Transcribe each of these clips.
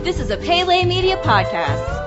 This is a Pele Media podcast.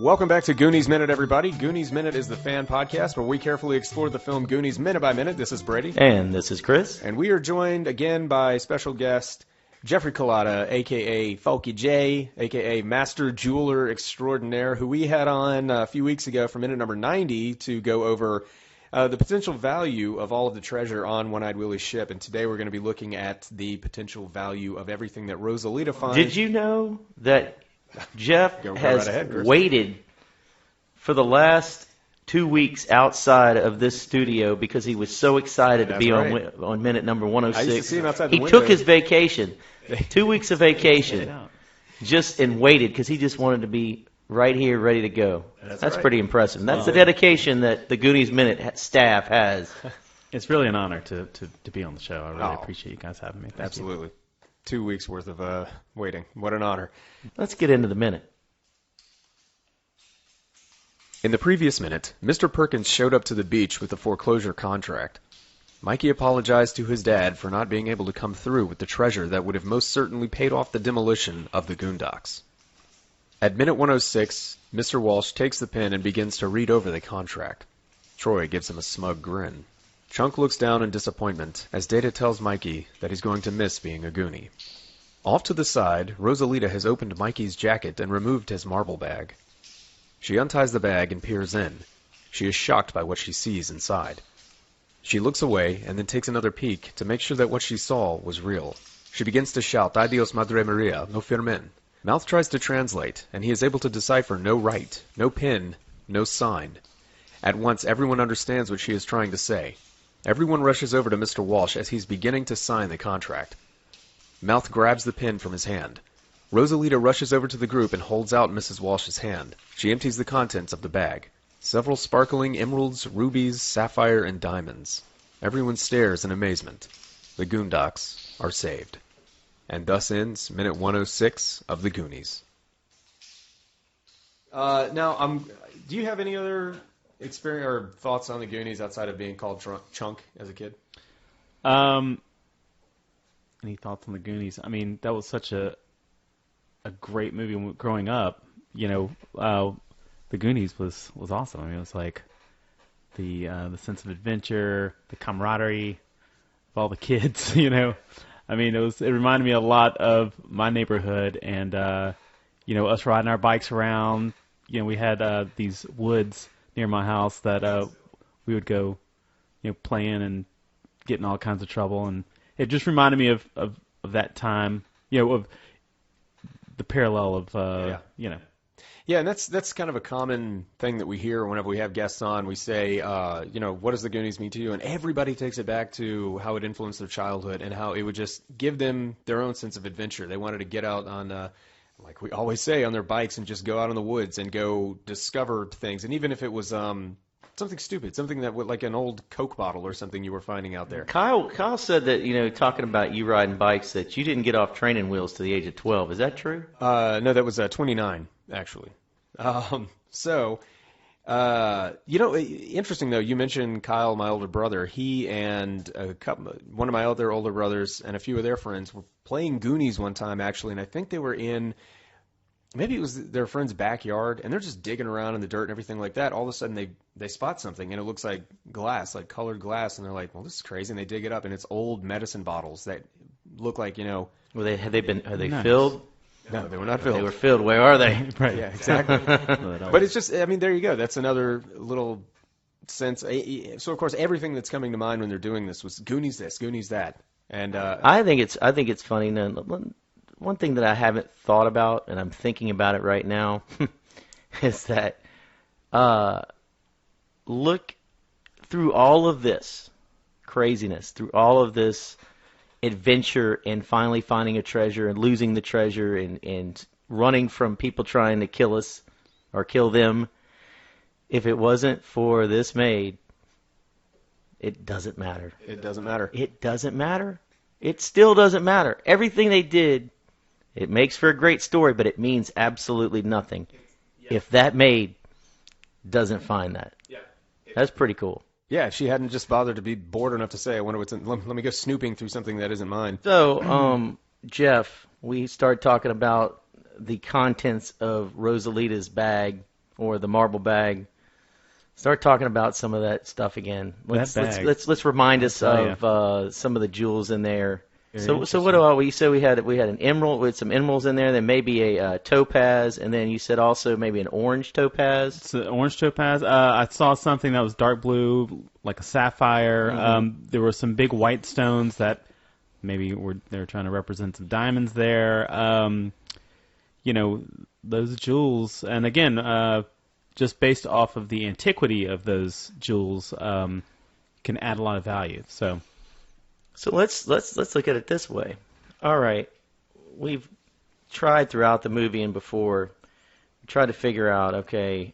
Welcome back to Goonies Minute, everybody. Goonies Minute is the fan podcast where we carefully explore the film Goonies minute by minute. This is Brady. And this is Chris. And we are joined again by special guest Jeffrey Collada, a.k.a. Folky J, a.k.a. Master Jewler Extraordinaire, who we had on a few weeks ago for minute number 90 to go over the potential value of all of the treasure on One-Eyed Willie's ship. And today we're going to be looking at the potential value of everything that Rosalita finds. Did you know that Jeff has waited for the last 2 weeks outside of this studio because he was so excited to be on minute number 106. I used to see him outside the He window. took his vacation, 2 weeks of vacation, and waited because he just wanted to be right here, ready to go. That's pretty impressive. And that's the dedication that the Goonies Minute staff has. It's really an honor to be on the show. I really appreciate you guys having me. Thank Absolutely. 2 weeks worth of waiting. What an honor. Let's get into the minute. In the previous minute, Mr. Perkins showed up to the beach with a foreclosure contract. Mikey apologized to his dad for not being able to come through with the treasure that would have most certainly paid off the demolition of the Goondocks. At minute 106, Mr. Walsh takes the pen and begins to read over the contract. Troy gives him a smug grin. Chunk looks down in disappointment as Data tells Mikey that he's going to miss being a Goonie. Off to the side, Rosalita has opened Mikey's jacket and removed his marble bag. She unties the bag and peers in. She is shocked by what she sees inside. She looks away and then takes another peek to make sure that what she saw was real. She begins to shout, "Ay Dios, Madre Maria, no firmen." Mouth tries to translate, and he is able to decipher no right, no pin, no sign. At once, everyone understands what she is trying to say. Everyone rushes over to Mr. Walsh as he's beginning to sign the contract. Mouth grabs the pen from his hand. Rosalita rushes over to the group and holds out Mrs. Walsh's hand. She empties the contents of the bag. Several sparkling emeralds, rubies, sapphire, and diamonds. Everyone stares in amazement. The Goondocks are saved. And thus ends minute 106 of the Goonies. Now, do you have any other experience or thoughts on the Goonies outside of being called Chunk as a kid? Any thoughts on the Goonies? I mean, that was such a great movie growing up. You know, the Goonies was awesome. I mean, it was like the sense of adventure, the camaraderie of all the kids. You know, I mean, it reminded me a lot of my neighborhood and you know, us riding our bikes around. You know, we had these woods near my house that we would go, you know, playing and get in all kinds of trouble, and it just reminded me of that time, you know, of the parallel of you know. Yeah, and that's kind of a common thing that we hear whenever we have guests on. We say, you know, what does the Goonies mean to you? And everybody takes it back to how it influenced their childhood and how it would just give them their own sense of adventure. They wanted to get out on, like we always say, on their bikes and just go out in the woods and go discover things. And even if it was something stupid, something that would, like an old Coke bottle or something you were finding out there. Kyle said that, you know, talking about you riding bikes, that you didn't get off training wheels to the age of 12. Is that true? No, that was 29, actually. You know, interesting though, you mentioned Kyle, my older brother. He and one of my other older brothers and a few of their friends were playing Goonies one time, actually, and I think they were in, maybe it was their friend's backyard, and they're just digging around in the dirt and everything like that. All of a sudden, they spot something, and it looks like glass, like colored glass, and they're like, well, this is crazy, and they dig it up, and it's old medicine bottles that look like, you know. Well, are they filled? No, they were not filled. They were filled. Where are they? Right. Yeah, exactly. But it's just, I mean, there you go. That's another little sense. So, of course, everything that's coming to mind when they're doing this was Goonies this, Goonies that. And I think it's funny. One thing that I haven't thought about, and I'm thinking about it right now, is that look through all of this craziness, through all of this adventure and finally finding a treasure and losing the treasure and running from people trying to kill us or kill them. If it wasn't for this maid, it doesn't matter. It doesn't matter. It doesn't matter. It still doesn't matter. Everything they did, it makes for a great story, but it means absolutely nothing if that maid doesn't find that. Yeah. That's pretty cool. Yeah, if she hadn't just bothered to be bored enough to say, I wonder what's in, let me go snooping through something that isn't mine. So, Jeff, we started talking about the contents of Rosalita's bag, or the marble bag. Start talking about some of that stuff again. Let's remind us of some of the jewels in there. So what do you said we had an emerald with some emeralds in there, then maybe a topaz, and then you said also maybe an orange topaz. It's an orange topaz. I saw something that was dark blue, like a sapphire. Mm-hmm. There were some big white stones that maybe they were trying to represent some diamonds there. Those jewels, and again, just based off of the antiquity of those jewels, can add a lot of value. So let's look at it this way. All right, we've tried throughout the movie and before, tried to figure out, okay,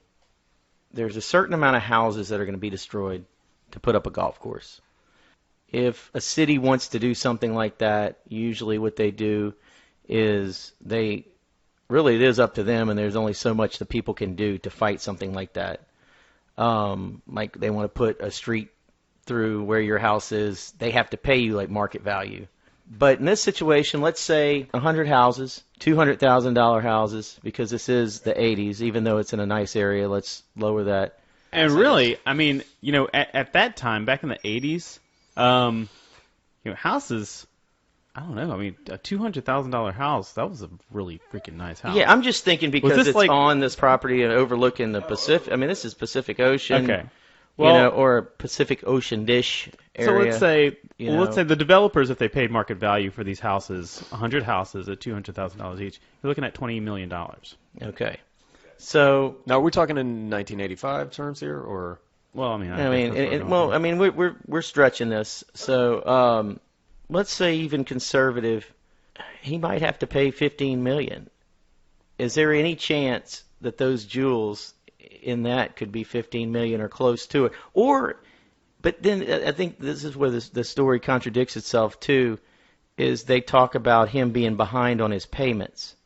there's a certain amount of houses that are going to be destroyed to put up a golf course. If a city wants to do something like that, usually what they do is it is up to them, and there's only so much the people can do to fight something like that. Like they want to put a street through where your house is, they have to pay you like market value. But in this situation, let's say 100 houses, $200,000 houses, because this is the 80s, even though it's in a nice area, let's lower that. And really, I mean, at that time, back in the 80s, houses, I don't know, I mean, a $200,000 house, that was a really freaking nice house. Yeah, I'm just thinking because it's like on this property and overlooking the Pacific. I mean, this is Pacific Ocean. Okay. Well, or a Pacific Ocean-ish area. So let's say the developers, if they paid market value for these houses, 100 houses at $200,000 each, you're looking at $20 million. Okay. So now, are we talking in 1985 terms here, or? Well, I mean, we're stretching this. So let's say even conservative, he might have to pay $15 million. Is there any chance that those jewels in that could be $15 million or close to it? But then I think this is where the story contradicts itself too, is they talk about him being behind on his payments.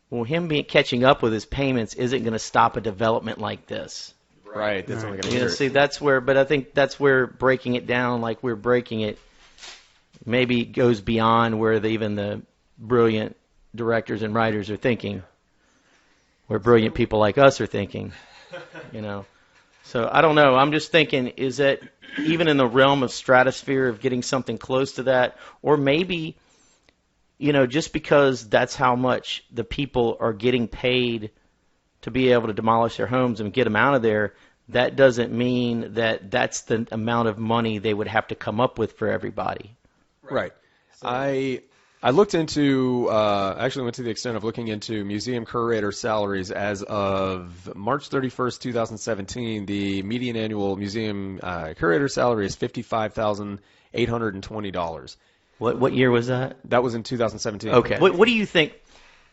Well, him catching up with his payments isn't going to stop a development like this. Right. That's only going to see, that's where. But I think that's where breaking it down, like we're breaking it, maybe goes beyond where even the brilliant directors and writers are thinking. Where brilliant people like us are thinking, So I don't know. I'm just thinking, is that even in the realm of stratosphere of getting something close to that? Or maybe, just because that's how much the people are getting paid to be able to demolish their homes and get them out of there, that doesn't mean that that's the amount of money they would have to come up with for everybody. Right. So, I looked into, actually went to the extent of looking into museum curator salaries as of March 31st, 2017. The median annual museum curator salary is $55,820. What year was that? That was in 2017. Okay. What do you think,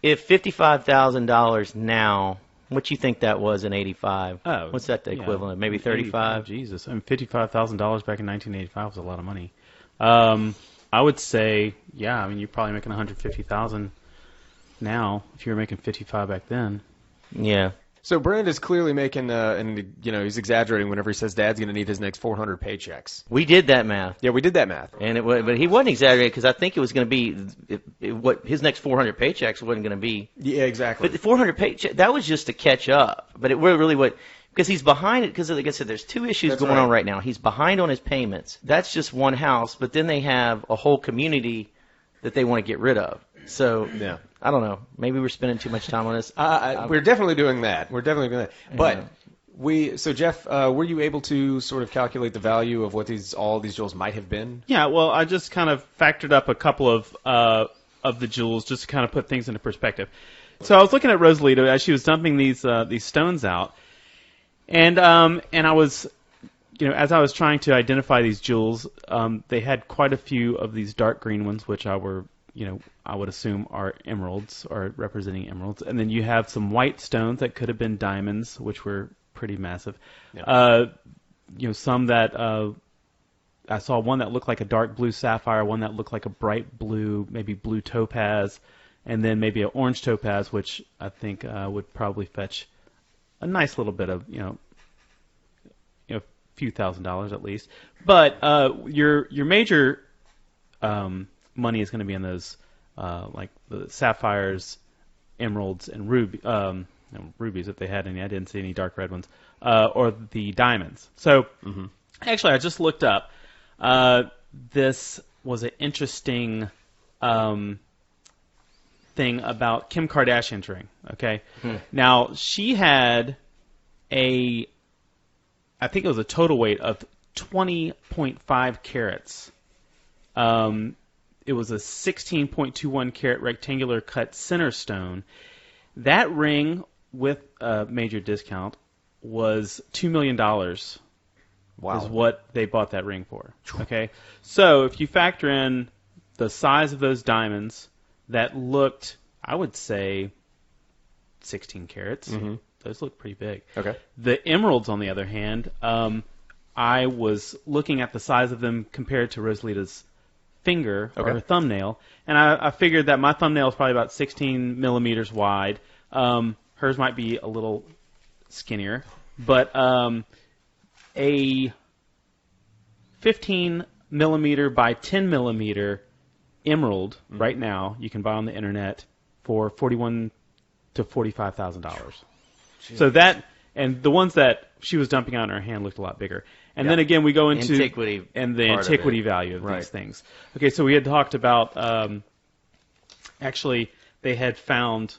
if $55,000 now, what do you think that was in 85? Oh, what's that the equivalent of? Maybe 35? Jesus. I mean, $55,000 back in 1985 was a lot of money. I would say, yeah. I mean, you're probably making $150,000 now if you were making $55 back then. Yeah. So Brand is clearly making, he's exaggerating whenever he says Dad's going to need his next 400 paychecks. We did that math. Yeah, we did that math. But he wasn't exaggerating because I think it was going to be what his next 400 paychecks wasn't going to be. Yeah, exactly. But the 400 paychecks, that was just to catch up. But it really what. Because he's behind it, because like I said, there's two issues going on right now. He's behind on his payments. That's just one house, but then they have a whole community that they want to get rid of. So, yeah. I don't know. Maybe we're spending too much time on this. We're definitely doing that. But so Jeff, were you able to sort of calculate the value of what all these jewels might have been? Yeah, well, I just kind of factored up a couple of the jewels just to kind of put things into perspective. So I was looking at Rosalita as she was dumping these stones out. And I was, as I was trying to identify these jewels, they had quite a few of these dark green ones, which I would assume are emeralds or representing emeralds. And then you have some white stones that could have been diamonds, which were pretty massive. Yeah. Some that I saw one that looked like a dark blue sapphire, one that looked like a bright blue, maybe blue topaz, and then maybe an orange topaz, which I think would probably fetch a nice little bit of a few $1,000s at least. But your major money is going to be in those like the sapphires, emeralds, and rubies if they had any. I didn't see any dark red ones, or the diamonds. So actually, I just looked up. This was an interesting thing about Kim Kardashian's ring. Okay, now she had I think it was a total weight of 20.5 carats. It was a 16.21 carat rectangular cut center stone. That ring, with a major discount, was $2 million. Wow. Is what they bought that ring for. Okay, so if you factor in the size of those diamonds, that looked, I would say, 16 carats. Those look pretty big. Okay. The emeralds, on the other hand, I was looking at the size of them compared to Rosalita's finger or her thumbnail, and I figured that my thumbnail is probably about 16 millimeters wide. Hers might be a little skinnier, but a 15 millimeter by 10 millimeter emerald right now you can buy on the internet for $41,000 to $45,000. So that, and the ones that she was dumping out in her hand looked a lot bigger. And then again, we go into antiquity and the antiquity value of these things. Okay, so we had talked about actually they had found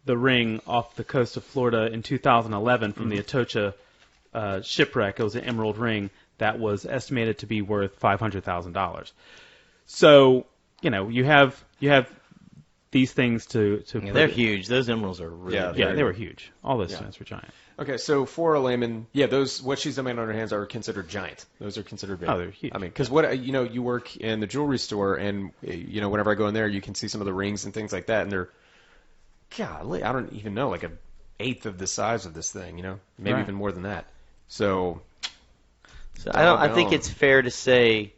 the ring off the coast of Florida in 2011 from the Atocha shipwreck. It was an emerald ring that was estimated to be worth $500,000. So you have these things to they're huge. Those emeralds are really big. They were huge. All those stones were giant. Okay, so for a layman, those what she's dumping on her hands are considered giant. Those are considered big. Oh, they're huge. I mean, because what you work in the jewelry store, and whenever I go in there, you can see some of the rings and things like that, and they're, golly, I don't even know, like an eighth of the size of this thing. Maybe even more than that. So I think it's fair to say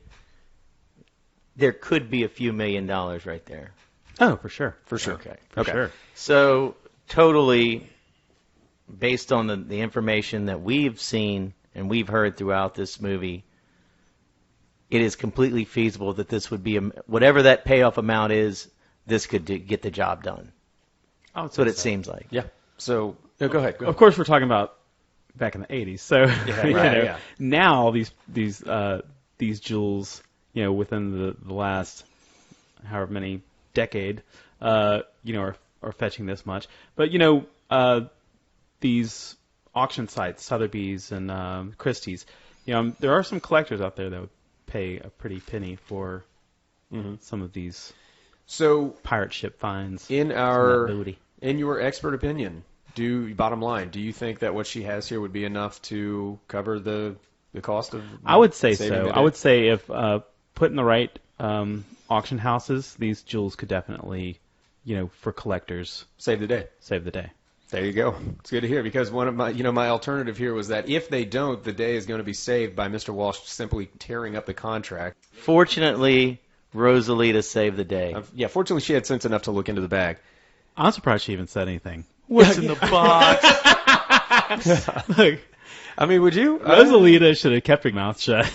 there could be a few $1 million right there. Oh, for sure. For sure. Okay. For sure. So totally, based on the information that we've seen and we've heard throughout this movie, it is completely feasible that this would be, whatever that payoff amount is, this could get the job done. That's what it seems like. Yeah. So go ahead. Of course, we're talking about back in the 80s. So now these jewels, within the last however many decade, are fetching this much. But these auction sites, Sotheby's and Christie's, there are some collectors out there that would pay a pretty penny for some of these pirate ship finds. In your expert opinion, bottom line, do you think that what she has here would be enough to cover the cost of? I would say so. I would say if put in the right auction houses, these jewels could definitely, for collectors, save the day. There you go. It's good to hear, because one of my alternative here was that if they don't, the day is going to be saved by Mr. Walsh simply tearing up the contract. Fortunately, Rosalita saved the day. Fortunately, she had sense enough to look into the bag. I'm surprised she even said anything. What's in the box? Look, I mean, would you? Rosalita should have kept her mouth shut.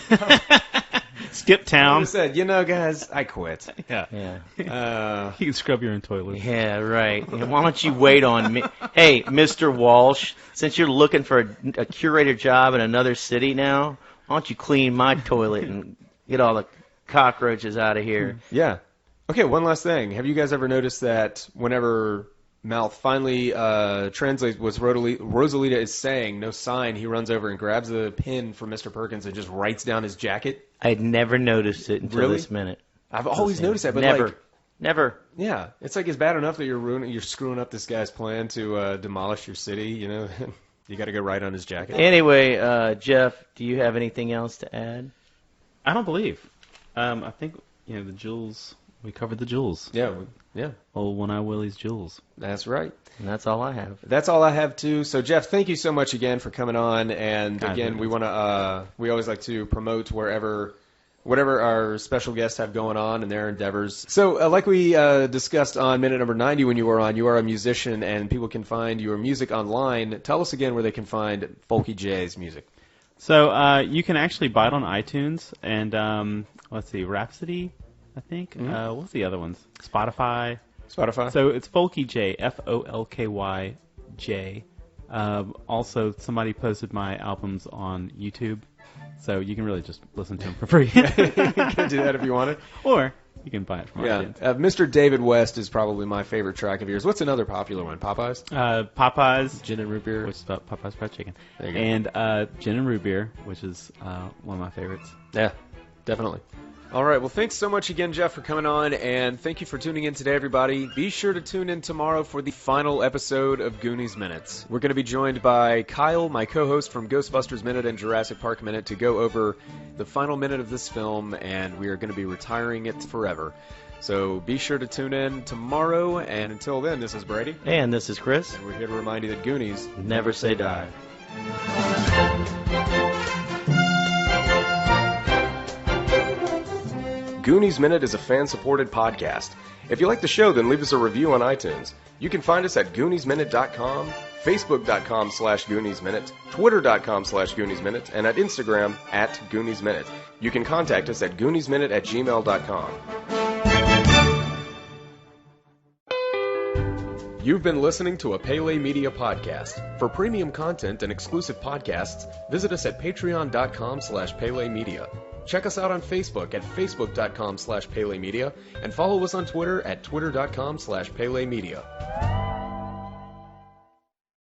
Skip town. I would have said, guys, I quit. Yeah. You can scrub your own toilet. Yeah, right. Why don't you wait on me? Hey, Mr. Walsh, since you're looking for a curator job in another city now, why don't you clean my toilet and get all the cockroaches out of here? Yeah. Okay, one last thing. Have you guys ever noticed that whenever Mouth finally translates what Rosalita is saying, no sign, he runs over and grabs a pen from Mr. Perkins and just writes down his jacket? I had never noticed it until this minute. I've always noticed that, but Never. Yeah, it's like it's bad enough that you're screwing up this guy's plan to demolish your city. You got to go right on his jacket. Anyway, Jeff, do you have anything else to add? I don't believe. I think the jewels. We covered the jewels. Yeah. Old One Eye Willie's jewels. That's right. And that's all I have. That's all I have too. So Jeff, thank you so much again for coming on. And again, we always like to promote wherever whatever our special guests have going on and their endeavors. So, like we discussed on minute number 90 when you were on, you are a musician and people can find your music online. Tell us again where they can find Folky J's music. So you can actually buy it on iTunes and let's see, Rhapsody, I think. What's the other ones? Spotify. So it's Folky J, Folky J. Also, somebody posted my albums on YouTube, so you can really just listen to them for free. You can do that if you wanted. Or you can buy it from iTunes. Mr. David West is probably my favorite track of yours. What's another popular one? Popeyes? Popeyes. Gin and root beer? Which is about Popeyes fried chicken. There you go. And gin and root beer, which is one of my favorites. Yeah, definitely. All right, well, thanks so much again, Jeff, for coming on, and thank you for tuning in today, everybody. Be sure to tune in tomorrow for the final episode of Goonies Minutes. We're going to be joined by Kyle, my co-host from Ghostbusters Minute and Jurassic Park Minute, to go over the final minute of this film, and we are going to be retiring it forever. So be sure to tune in tomorrow, and until then, this is Brady. And this is Chris. And we're here to remind you that Goonies Never say die. Goonies Minute is a fan-supported podcast. If you like the show, then leave us a review on iTunes. You can find us at GooniesMinute.com, Facebook.com/GooniesMinute, Twitter.com/GooniesMinute, and at Instagram at GooniesMinute. You can contact us at GooniesMinute@gmail.com. You've been listening to a Pele Media podcast. For premium content and exclusive podcasts, visit us at patreon.com/Pele Media. Check us out on Facebook at facebook.com/Pele Media and follow us on Twitter at twitter.com/Pele Media.